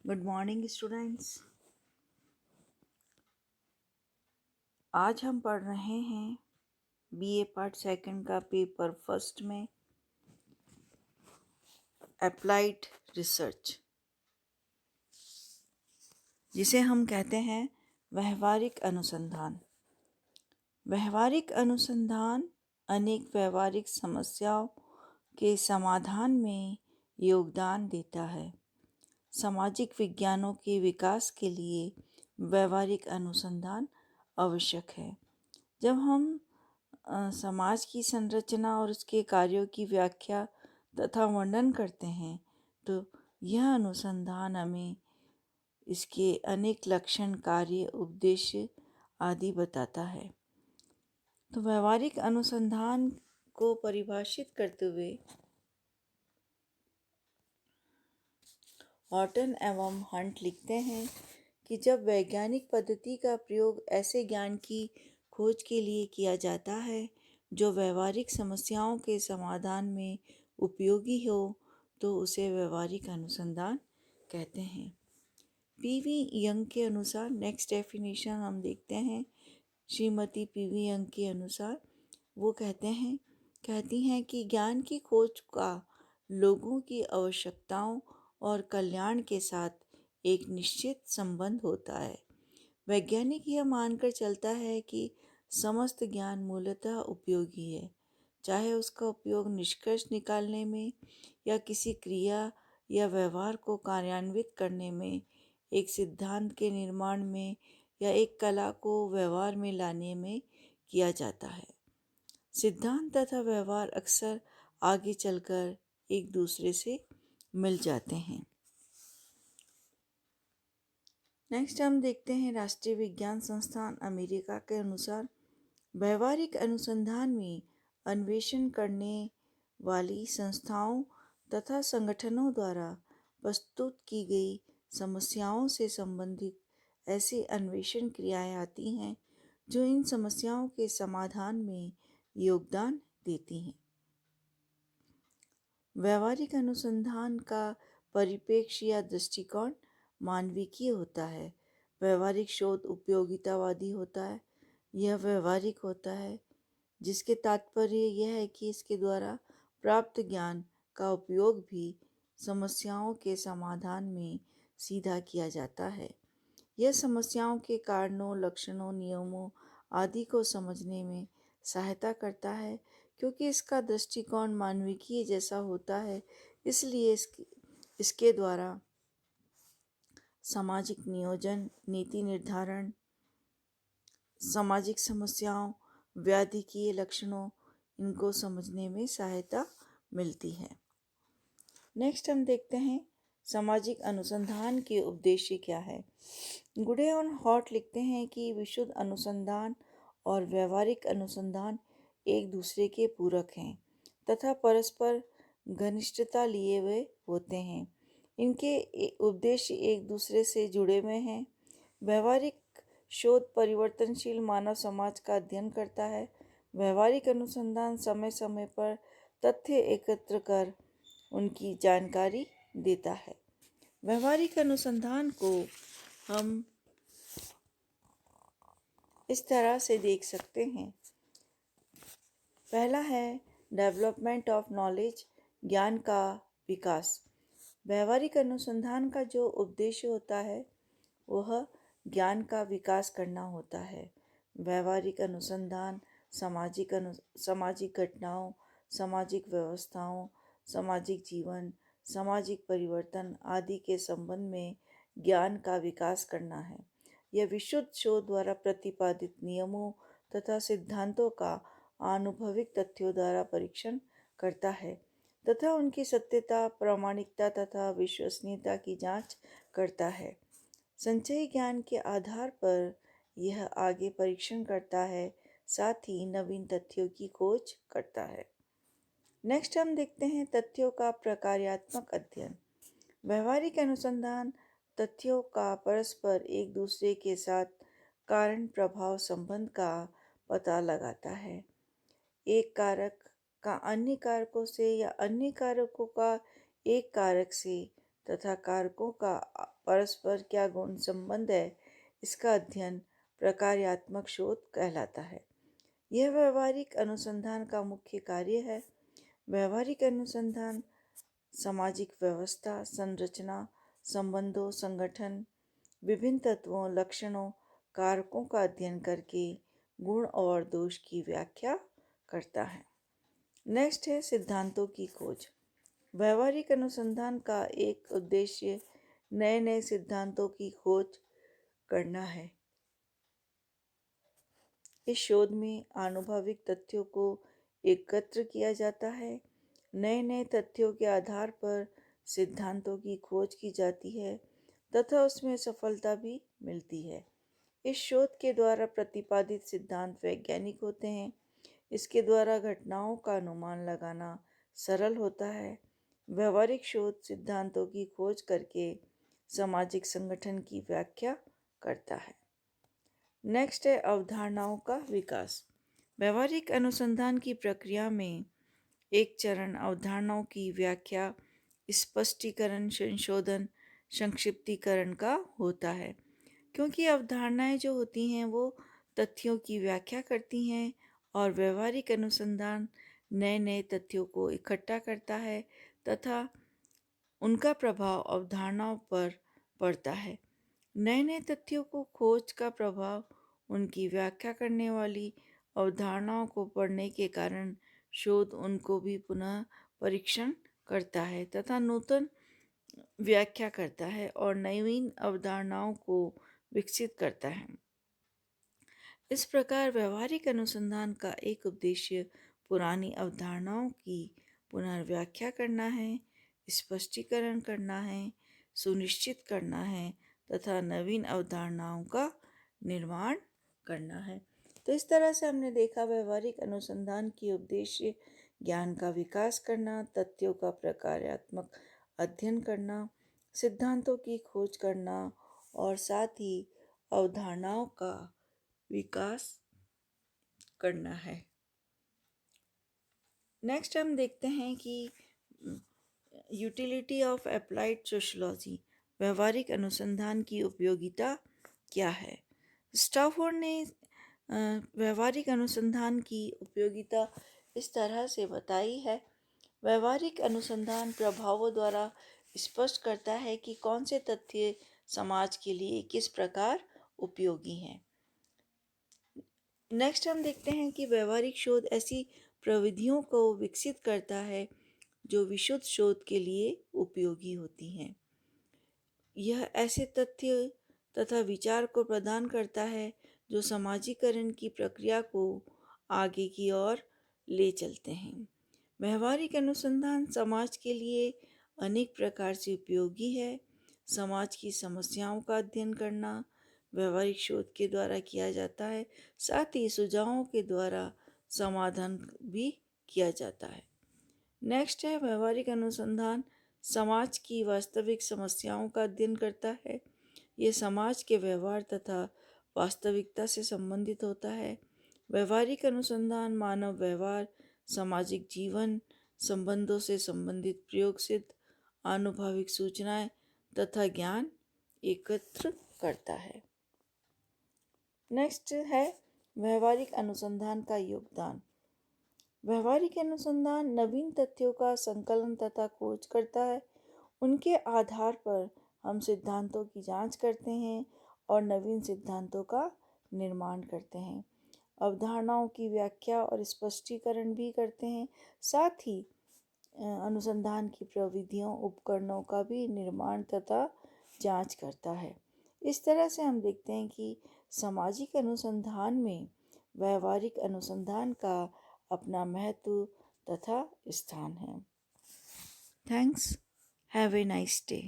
Good morning students. आज हम पढ़ रहे हैं बीए पार्ट सेकंड का पेपर फर्स्ट में अप्लाइड रिसर्च, जिसे हम कहते हैं व्यवहारिक अनुसंधान। व्यवहारिक अनुसंधान अनेक व्यवहारिक समस्याओं के समाधान में योगदान देता है। सामाजिक विज्ञानों के विकास के लिए व्यवहारिक अनुसंधान आवश्यक है। जब हम समाज की संरचना और उसके कार्यों की व्याख्या तथा वर्णन करते हैं तो यह अनुसंधान हमें इसके अनेक लक्षण, कार्य, उद्देश्य आदि बताता है। तो व्यवहारिक अनुसंधान को परिभाषित करते हुए हॉटन एवं हंट लिखते हैं कि जब वैज्ञानिक पद्धति का प्रयोग ऐसे ज्ञान की खोज के लिए किया जाता है जो व्यवहारिक समस्याओं के समाधान में उपयोगी हो तो उसे व्यवहारिक अनुसंधान कहते हैं। पीवी यंग के अनुसार नेक्स्ट डेफिनेशन हम देखते हैं। श्रीमती पीवी यंग के अनुसार वो कहती हैं कि ज्ञान की खोज का लोगों की आवश्यकताओं और कल्याण के साथ एक निश्चित संबंध होता है। वैज्ञानिक यह मानकर चलता है कि समस्त ज्ञान मूलतः उपयोगी है, चाहे उसका उपयोग निष्कर्ष निकालने में या किसी क्रिया या व्यवहार को कार्यान्वित करने में, एक सिद्धांत के निर्माण में या एक कला को व्यवहार में लाने में किया जाता है। सिद्धांत तथा व्यवहार अक्सर आगे चलकर एक दूसरे से मिल जाते हैं। नेक्स्ट हम देखते हैं राष्ट्रीय विज्ञान संस्थान अमेरिका के अनुसार व्यवहारिक अनुसंधान में अन्वेषण करने वाली संस्थाओं तथा संगठनों द्वारा प्रस्तुत की गई समस्याओं से संबंधित ऐसी अन्वेषण क्रियाएं आती हैं जो इन समस्याओं के समाधान में योगदान देती हैं। व्यवहारिक अनुसंधान का परिप्रेक्ष्य या दृष्टिकोण मानविकीय होता है। व्यवहारिक शोध उपयोगितावादी होता है। यह व्यवहारिक होता है, जिसके तात्पर्य यह है कि इसके द्वारा प्राप्त ज्ञान का उपयोग भी समस्याओं के समाधान में सीधा किया जाता है। यह समस्याओं के कारणों, लक्षणों, नियमों आदि को समझने में सहायता करता है। क्योंकि इसका दृष्टिकोण मानविकीय जैसा होता है, इसलिए इसके द्वारा सामाजिक नियोजन, नीति निर्धारण, सामाजिक समस्याओं, व्याधि के लक्षणों, इनको समझने में सहायता मिलती है। नेक्स्ट हम देखते हैं सामाजिक अनुसंधान के उद्देश्य क्या है। गुडे और हॉट लिखते हैं कि विशुद्ध अनुसंधान और व्यवहारिक अनुसंधान एक दूसरे के पूरक हैं तथा परस्पर घनिष्ठता लिए हुए होते हैं। इनके उद्देश्य एक दूसरे से जुड़े हुए हैं। व्यवहारिक शोध परिवर्तनशील मानव समाज का अध्ययन करता है। व्यवहारिक अनुसंधान समय समय पर तथ्य एकत्र कर उनकी जानकारी देता है। व्यवहारिक अनुसंधान को हम इस तरह से देख सकते हैं। पहला है डेवलपमेंट ऑफ नॉलेज, ज्ञान का विकास। व्यवहारिक अनुसंधान का जो उद्देश्य होता है वह ज्ञान का विकास करना होता है। व्यवहारिक अनुसंधान सामाजिक घटनाओं, सामाजिक व्यवस्थाओं, सामाजिक जीवन, सामाजिक परिवर्तन आदि के संबंध में ज्ञान का विकास करना है। यह विशुद्ध शोध द्वारा प्रतिपादित नियमों तथा सिद्धांतों का आनुभविक तथ्यों द्वारा परीक्षण करता है तथा उनकी सत्यता, प्रामाणिकता तथा विश्वसनीयता की जांच करता है। संचयी ज्ञान के आधार पर यह आगे परीक्षण करता है, साथ ही नवीन तथ्यों की खोज करता है। नेक्स्ट हम देखते हैं तथ्यों का प्रकार्यात्मक अध्ययन। व्यवहारिक अनुसंधान तथ्यों का परस्पर एक दूसरे के साथ कारण प्रभाव संबंध का पता लगाता है। एक कारक का अन्य कारकों से या अन्य कारकों का एक कारक से तथा कारकों का परस्पर क्या गुण संबंध है, इसका अध्ययन प्रकार्यात्मक शोध कहलाता है। यह व्यवहारिक अनुसंधान का मुख्य कार्य है। व्यवहारिक अनुसंधान सामाजिक व्यवस्था, संरचना, संबंधों, संगठन, विभिन्न तत्वों, लक्षणों, कारकों का अध्ययन करके गुण और दोष की व्याख्या करता है। नेक्स्ट है सिद्धांतों की खोज। व्यवहारिक अनुसंधान का एक उद्देश्य नए नए सिद्धांतों की खोज करना है। इस शोध में आनुभविक तथ्यों को एकत्र किया जाता है। नए नए तथ्यों के आधार पर सिद्धांतों की खोज की जाती है तथा उसमें सफलता भी मिलती है। इस शोध के द्वारा प्रतिपादित सिद्धांत वैज्ञानिक होते हैं। इसके द्वारा घटनाओं का अनुमान लगाना सरल होता है। व्यवहारिक शोध सिद्धांतों की खोज करके सामाजिक संगठन की व्याख्या करता है। नेक्स्ट है अवधारणाओं का विकास। व्यवहारिक अनुसंधान की प्रक्रिया में एक चरण अवधारणाओं की व्याख्या, स्पष्टीकरण, संशोधन, संक्षिप्तीकरण का होता है। क्योंकि अवधारणाएं जो होती हैं वो तथ्यों की व्याख्या करती हैं और व्यवहारिक अनुसंधान नए नए तथ्यों को इकट्ठा करता है तथा उनका प्रभाव अवधारणाओं पर पड़ता है। नए नए तथ्यों को खोज का प्रभाव उनकी व्याख्या करने वाली अवधारणाओं को पढ़ने के कारण शोध उनको भी पुनः परीक्षण करता है तथा नूतन व्याख्या करता है और नवीन अवधारणाओं को विकसित करता है। इस प्रकार व्यवहारिक अनुसंधान का एक उद्देश्य पुरानी अवधारणाओं की पुनर्व्याख्या करना है, स्पष्टीकरण करना है, सुनिश्चित करना है तथा नवीन अवधारणाओं का निर्माण करना है। तो इस तरह से हमने देखा व्यवहारिक अनुसंधान की उद्देश्य ज्ञान का विकास करना, तथ्यों का प्रकार्यात्मक अध्ययन करना, सिद्धांतों की खोज करना और साथ ही अवधारणाओं का विकास करना है। नेक्स्ट हम देखते हैं कि यूटिलिटी ऑफ अप्लाइड सोशियोलॉजी, व्यवहारिक अनुसंधान की उपयोगिता क्या है। स्टैफोर्ड ने व्यवहारिक अनुसंधान की उपयोगिता इस तरह से बताई है। व्यवहारिक अनुसंधान प्रभावों द्वारा स्पष्ट करता है कि कौन से तथ्य समाज के लिए किस प्रकार उपयोगी हैं। नेक्स्ट हम देखते हैं कि व्यवहारिक शोध ऐसी प्रविधियों को विकसित करता है जो विशुद्ध शोध के लिए उपयोगी होती हैं। यह ऐसे तथ्य तथा विचार को प्रदान करता है जो समाजीकरण की प्रक्रिया को आगे की ओर ले चलते हैं। व्यवहारिक अनुसंधान समाज के लिए अनेक प्रकार से उपयोगी है। समाज की समस्याओं का अध्ययन करना व्यवहारिक शोध के द्वारा किया जाता है, साथ ही सुझावों के द्वारा समाधान भी किया जाता है। नेक्स्ट है व्यवहारिक अनुसंधान समाज की वास्तविक समस्याओं का अध्ययन करता है। ये समाज के व्यवहार तथा वास्तविकता से संबंधित होता है। व्यवहारिक अनुसंधान मानव व्यवहार, सामाजिक जीवन, संबंधों से संबंधित प्रयोग सिद्ध आनुभविक सूचनाएं तथा ज्ञान एकत्र करता है। नेक्स्ट है व्यवहारिक अनुसंधान का योगदान। व्यवहारिक अनुसंधान नवीन तथ्यों का संकलन तथा खोज करता है। उनके आधार पर हम सिद्धांतों की जांच करते हैं और नवीन सिद्धांतों का निर्माण करते हैं। अवधारणाओं की व्याख्या और स्पष्टीकरण भी करते हैं। साथ ही अनुसंधान की प्रविधियों, उपकरणों का भी निर्माण तथा जांच करता है। इस तरह से हम देखते हैं कि सामाजिक अनुसंधान में व्यवहारिक अनुसंधान का अपना महत्व तथा स्थान है। Thanks. Have a nice day.